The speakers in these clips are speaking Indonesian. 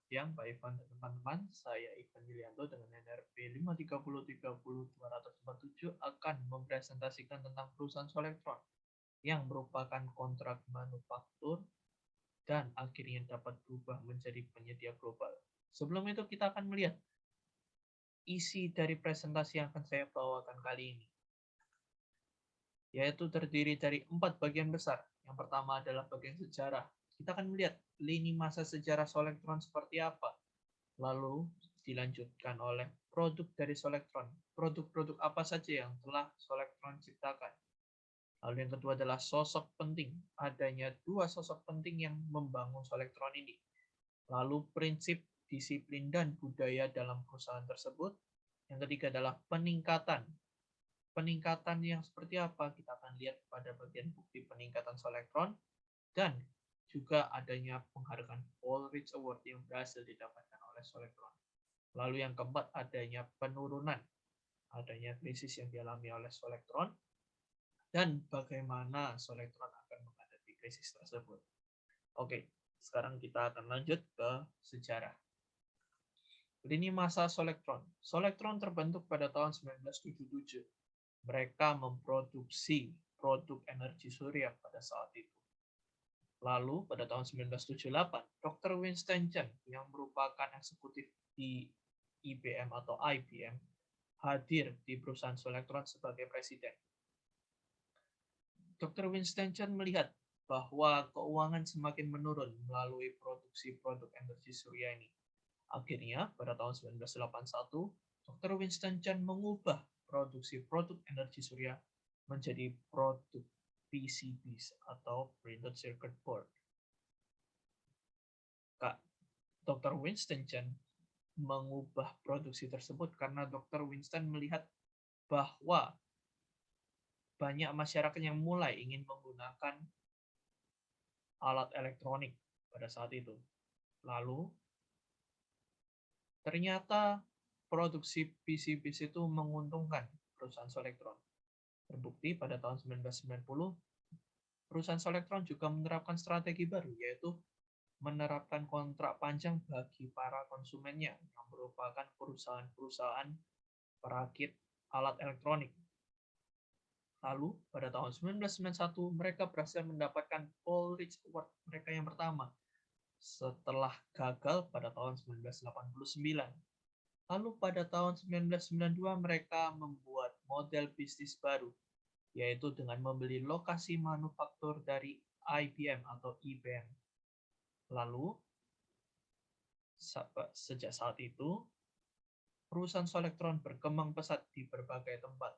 siang Pak Ivan dan teman-teman. Saya Ivan Yulianto dengan NRP 530300247 akan mempresentasikan tentang perusahaan Solectron yang merupakan kontrak manufaktur dan akhirnya dapat berubah menjadi penyedia global. Sebelum itu kita akan melihat isi dari presentasi yang akan saya bawakan kali ini, yaitu terdiri dari 4 bagian besar. Yang pertama adalah bagian sejarah. Kita akan melihat lini masa sejarah Solectron seperti apa. Lalu dilanjutkan oleh produk dari Solectron. Produk-produk apa saja yang telah Solectron ciptakan. Lalu yang kedua adalah sosok penting. Adanya 2 sosok penting yang membangun Solectron ini. Lalu prinsip, disiplin, dan budaya dalam perusahaan tersebut. Yang ketiga adalah peningkatan. Peningkatan yang seperti apa? Kita akan lihat pada bagian bukti peningkatan Solectron. Dan juga adanya penghargaan Paul Rich Award yang berhasil didapatkan oleh Solectron. Lalu yang keempat, adanya penurunan. Adanya krisis yang dialami oleh Solectron. Dan bagaimana Solectron akan menghadapi krisis tersebut. Oke, sekarang kita akan lanjut ke sejarah. Lini masa Solectron. Solectron terbentuk pada tahun 1977. Mereka memproduksi produk energi surya pada saat itu. Lalu pada tahun 1978, Dr. Winston Chen yang merupakan eksekutif di IBM atau IBM hadir di perusahaan Solectron sebagai presiden. Dr. Winston Chen melihat bahwa keuangan semakin menurun melalui produksi produk energi surya ini. Akhirnya, pada tahun 1981, Dr. Winston Chen mengubah produksi produk energi surya menjadi produk PCBs atau Printed Circuit Board. Dr. Winston Chen mengubah produksi tersebut karena Dr. Winston melihat bahwa banyak masyarakat yang mulai ingin menggunakan alat elektronik pada saat itu. Lalu, ternyata produksi PCBs itu menguntungkan perusahaan Solectron. Terbukti pada tahun 1990, perusahaan Solectron juga menerapkan strategi baru, yaitu menerapkan kontrak panjang bagi para konsumennya, yang merupakan perusahaan-perusahaan perakit alat elektronik. Lalu, pada tahun 1991, mereka berhasil mendapatkan Paul Rich Award mereka yang pertama, setelah gagal pada tahun 1989. Lalu pada tahun 1992 mereka membuat model bisnis baru, yaitu dengan membeli lokasi manufaktur dari IBM atau IBM. Lalu, sejak saat itu, perusahaan Solectron berkembang pesat di berbagai tempat.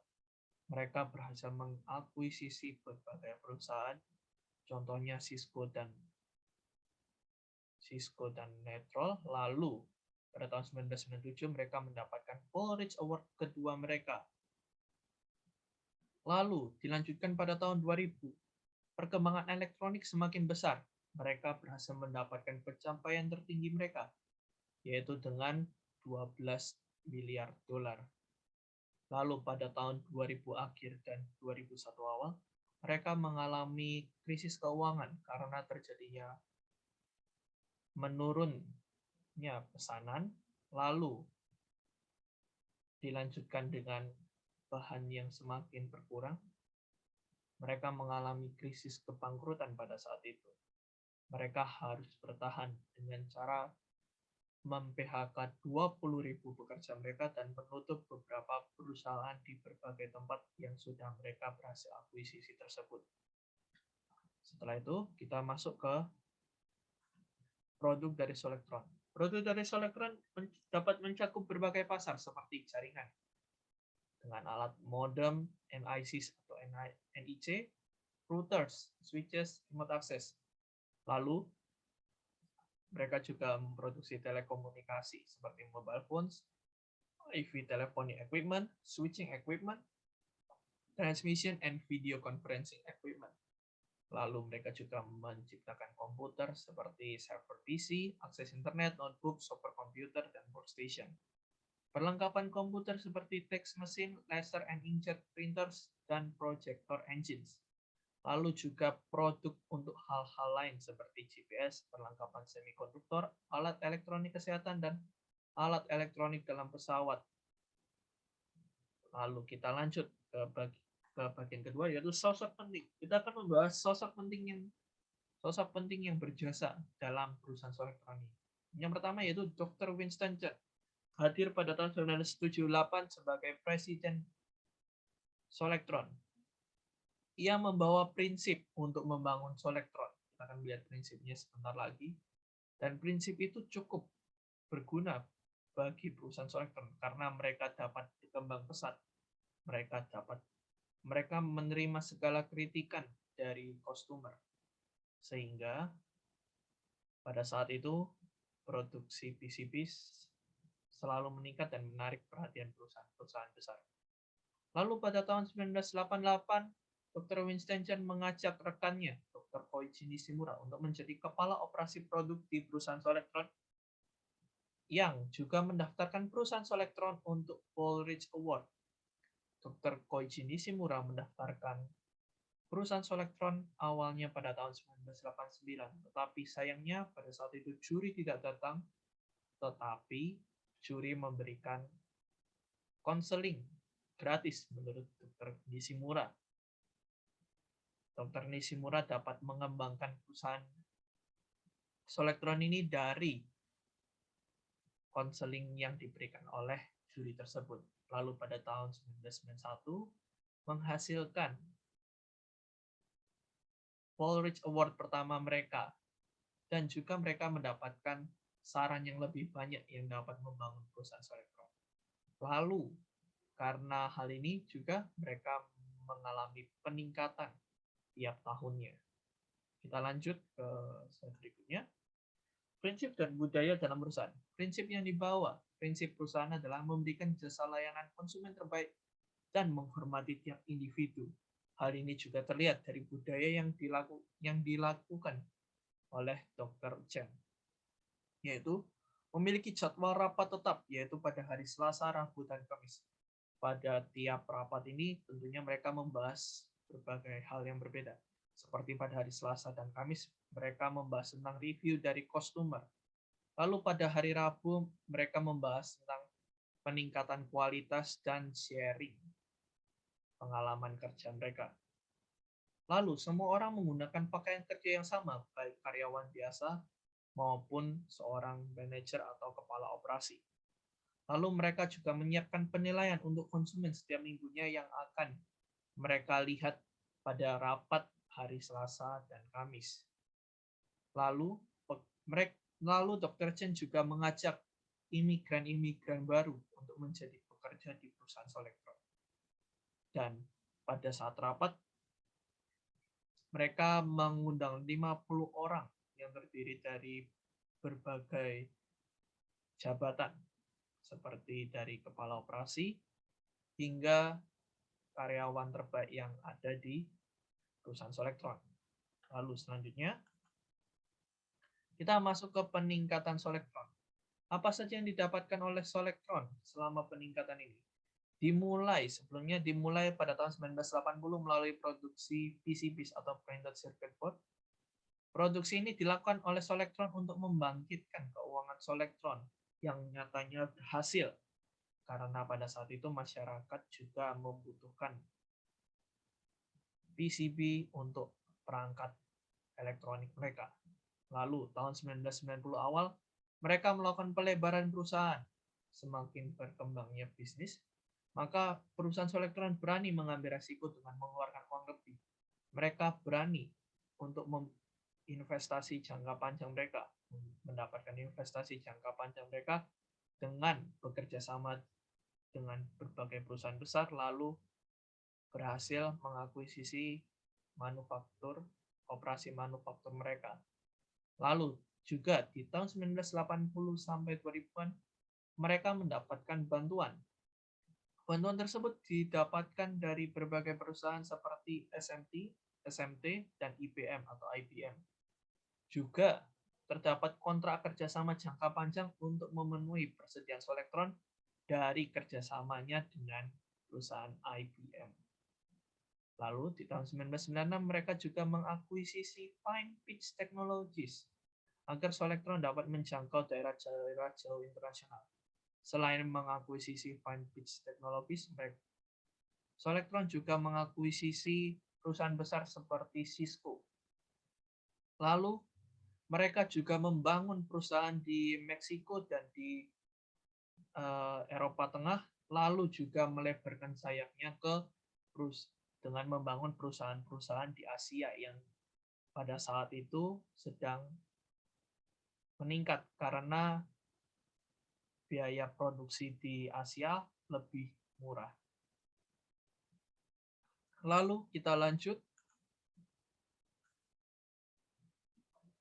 Mereka berhasil mengakuisisi berbagai perusahaan, contohnya Cisco dan Netrol. Lalu, pada tahun 1997 mereka mendapatkan Paul Rich Award kedua mereka. Lalu, dilanjutkan pada tahun 2000. Perkembangan elektronik semakin besar. Mereka berhasil mendapatkan pencapaian tertinggi mereka, yaitu dengan 12 miliar dolar. Lalu pada tahun 2000 akhir dan 2001 awal, mereka mengalami krisis keuangan karena terjadinya menurunnya pesanan, lalu dilanjutkan dengan bahan yang semakin berkurang. Mereka mengalami krisis kebangkrutan pada saat itu. Mereka harus bertahan dengan cara mem-PHK 20.000 pekerja mereka dan menutup beberapa perusahaan di berbagai tempat yang sudah mereka berhasil akuisisi tersebut. Setelah itu, kita masuk ke produk dari Solectron. Produk dari Solectron dapat mencakup berbagai pasar seperti jaringan dengan alat modem, NICs atau NIC, routers, switches, remote access. Lalu, mereka juga memproduksi telekomunikasi seperti mobile phones, IP telephony equipment, switching equipment, transmission and video conferencing equipment. Lalu mereka juga menciptakan komputer seperti server PC, akses internet, notebook, superkomputer, dan workstation. Perlengkapan komputer seperti text machine, laser and inkjet printers, dan projector engines. lalu juga produk untuk hal-hal lain seperti GPS, perlengkapan semikonduktor, alat elektronik kesehatan, dan alat elektronik dalam pesawat. Lalu kita lanjut ke bagian kedua, yaitu sosok penting. Kita akan membahas sosok penting yang berjasa dalam perusahaan Solectron ini. Yang pertama yaitu Dr. Winston Church, hadir pada tahun 1978 sebagai Presiden Solectron. Ia membawa prinsip untuk membangun Solectron. Kita akan lihat prinsipnya sebentar lagi. Dan prinsip itu cukup berguna bagi perusahaan Solectron karena mereka dapat berkembang pesat. Mereka menerima segala kritikan dari customer. Sehingga pada saat itu produksi PCB selalu meningkat dan menarik perhatian perusahaan-perusahaan besar. Lalu pada tahun 1988, Dr. Winston Church mengajak rekannya, Dr. Koichi Nishimura, untuk menjadi kepala operasi produk di perusahaan Solectron, yang juga mendaftarkan perusahaan Solectron untuk Woolrich Award. Dr. Koichi Nishimura mendaftarkan perusahaan Solectron awalnya pada tahun 1989, tetapi sayangnya pada saat itu juri tidak datang, tetapi juri memberikan konseling gratis menurut Dr. Nishimura. Dr. Nishimura dapat mengembangkan perusahaan Solectron ini dari konseling yang diberikan oleh juri tersebut. Lalu pada tahun 1991 menghasilkan Woolrich Award pertama mereka, dan juga mereka mendapatkan saran yang lebih banyak yang dapat membangun perusahaan Solectron. Lalu karena hal ini juga mereka mengalami peningkatan tiap tahunnya. Kita lanjut ke slide berikutnya. Prinsip dan budaya dalam perusahaan. Prinsip yang dibawa, prinsip perusahaan adalah memberikan jasa layanan konsumen terbaik dan menghormati tiap individu. Hal ini juga terlihat dari budaya yang dilakukan oleh Dr. Chen, yaitu memiliki jadwal rapat tetap, yaitu pada hari Selasa, Rabu, dan Kamis. Pada tiap rapat ini tentunya mereka membahas berbagai hal yang berbeda. Seperti pada hari Selasa dan Kamis, mereka membahas tentang review dari customer. Lalu pada hari Rabu, mereka membahas tentang peningkatan kualitas dan sharing pengalaman kerja mereka. Lalu, semua orang menggunakan pakaian kerja yang sama, baik karyawan biasa maupun seorang manajer atau kepala operasi. Lalu mereka juga menyiapkan penilaian untuk konsumen setiap minggunya yang akan mereka lihat pada rapat hari Selasa dan Kamis. Lalu Dr. Chen juga mengajak imigran-imigran baru untuk menjadi pekerja di perusahaan Solectron. Dan pada saat rapat, mereka mengundang 50 orang yang terdiri dari berbagai jabatan, seperti dari kepala operasi hingga karyawan terbaik yang ada di perusahaan Solectron. Lalu selanjutnya, kita masuk ke peningkatan Solectron. Apa saja yang didapatkan oleh Solectron selama peningkatan ini? Sebelumnya dimulai pada tahun 1980 melalui produksi PCBs atau Printed Circuit Board. Produksi ini dilakukan oleh Solectron untuk membangkitkan keuangan Solectron yang nyatanya berhasil, karena pada saat itu masyarakat juga membutuhkan PCB untuk perangkat elektronik mereka. Lalu tahun 1990 awal, mereka melakukan pelebaran perusahaan. Semakin berkembangnya bisnis, maka perusahaan Solectron berani mengambil resiko dengan mengeluarkan uang lebih. Mereka berani untuk investasi jangka panjang mereka, mendapatkan investasi jangka panjang mereka dengan bekerja sama dengan berbagai perusahaan besar, lalu berhasil mengakuisisi operasi manufaktur mereka. Lalu juga di tahun 1980 sampai 2000-an, mereka mendapatkan bantuan. Bantuan tersebut didapatkan dari berbagai perusahaan seperti SMT, SMT, dan IBM atau IBM. Juga terdapat kontrak kerjasama jangka panjang untuk memenuhi persediaan Solectron dari kerjasamanya dengan perusahaan IBM. Lalu di tahun 1996 mereka juga mengakuisisi Fine Pitch Technologies agar Solectron dapat menjangkau daerah-daerah jauh internasional. Selain mengakuisisi Fine Pitch Technologies, Solectron juga mengakuisisi perusahaan besar seperti Cisco. Lalu mereka juga membangun perusahaan di Meksiko dan di Eropa Tengah, lalu juga melebarkan sayapnya dengan membangun perusahaan-perusahaan di Asia yang pada saat itu sedang meningkat karena biaya produksi di Asia lebih murah. Lalu kita lanjut.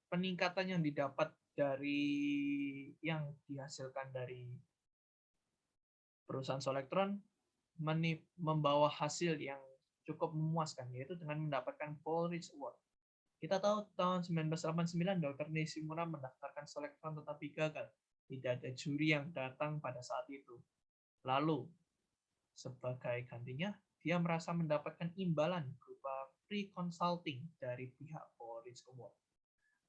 Peningkatan yang didapat yang dihasilkan dari perusahaan Solectron membawa hasil yang cukup memuaskan, yaitu dengan mendapatkan Coleridge Award. Kita tahu tahun 1989 Dr. Nishimura mendaftarkan Solectron tetapi gagal. Tidak ada juri yang datang pada saat itu. Lalu, sebagai gantinya, dia merasa mendapatkan imbalan berupa free consulting dari pihak Coleridge Award.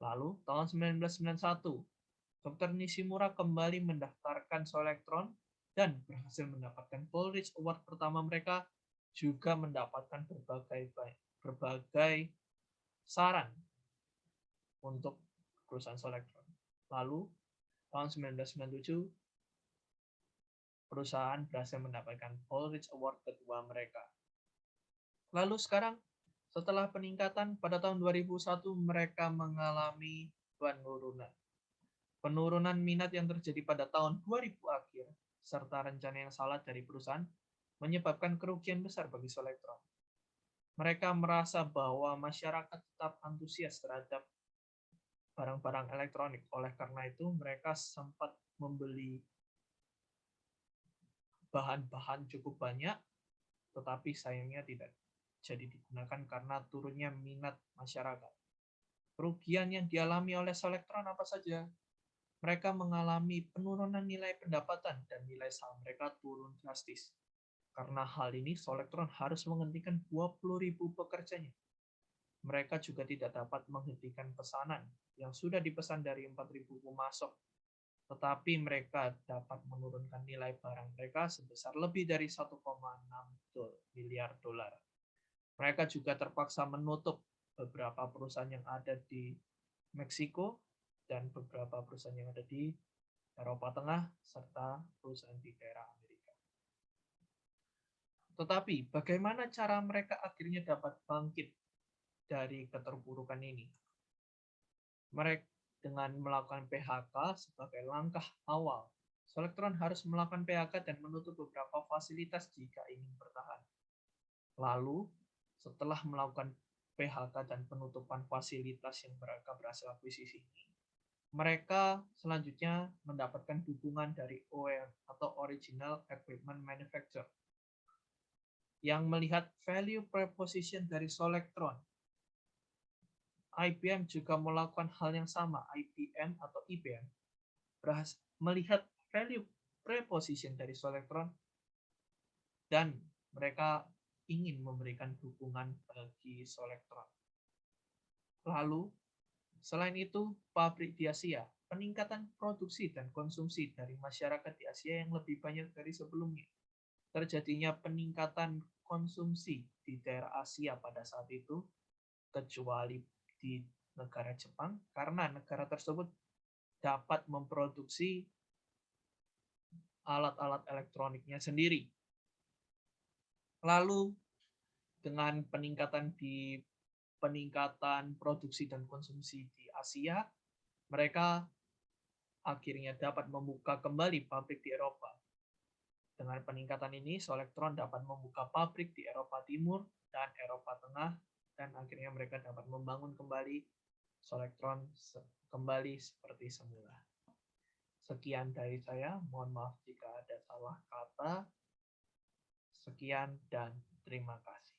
Lalu, tahun 1991, Dr. Nishimura kembali mendaftarkan Solectron dan berhasil mendapatkan Coleridge Award pertama mereka, juga mendapatkan berbagai saran untuk perusahaan Solectron. Lalu, tahun 1997, perusahaan berhasil mendapatkan Coleridge Award kedua mereka. Lalu sekarang, setelah peningkatan pada tahun 2001, mereka mengalami penurunan. Penurunan minat yang terjadi pada tahun 2000 akhir, serta rencana yang salah dari perusahaan, menyebabkan kerugian besar bagi Solectron. Mereka merasa bahwa masyarakat tetap antusias terhadap barang-barang elektronik. Oleh karena itu, mereka sempat membeli bahan-bahan cukup banyak, tetapi sayangnya tidak jadi digunakan karena turunnya minat masyarakat. Kerugian yang dialami oleh Solectron apa saja? Mereka mengalami penurunan nilai pendapatan dan nilai saham mereka turun drastis. Karena hal ini, Solectron harus menghentikan 20.000 pekerjanya. Mereka juga tidak dapat menghentikan pesanan yang sudah dipesan dari 4.000 pemasok, tetapi mereka dapat menurunkan nilai barang mereka sebesar lebih dari 1,6 miliar dolar. Mereka juga terpaksa menutup beberapa perusahaan yang ada di Meksiko dan beberapa perusahaan yang ada di Eropa Tengah, serta perusahaan di daerah Amerika. Tetapi, bagaimana cara mereka akhirnya dapat bangkit dari keterpurukan ini? Mereka dengan melakukan PHK sebagai langkah awal. Solectron harus melakukan PHK dan menutup beberapa fasilitas jika ingin bertahan. Lalu, setelah melakukan PHK dan penutupan fasilitas yang mereka berhasil akuisisi ini, mereka selanjutnya mendapatkan dukungan dari OEM atau Original Equipment Manufacturer yang melihat value proposition dari Solectron. IBM juga melakukan hal yang sama. IBM atau IBM melihat value proposition dari Solectron dan mereka ingin memberikan dukungan bagi Solectron. Lalu, selain itu, pabrik di Asia, peningkatan produksi dan konsumsi dari masyarakat di Asia yang lebih banyak dari sebelumnya. Terjadinya peningkatan konsumsi di daerah Asia pada saat itu, kecuali di negara Jepang, karena negara tersebut dapat memproduksi alat-alat elektroniknya sendiri. Lalu, dengan peningkatan produksi dan konsumsi di Asia, mereka akhirnya dapat membuka kembali pabrik di Eropa. Dengan peningkatan ini, Solectron dapat membuka pabrik di Eropa Timur dan Eropa Tengah, dan akhirnya mereka dapat membangun kembali Solectron kembali seperti semula. Sekian dari saya, mohon maaf jika ada salah kata. Sekian dan terima kasih.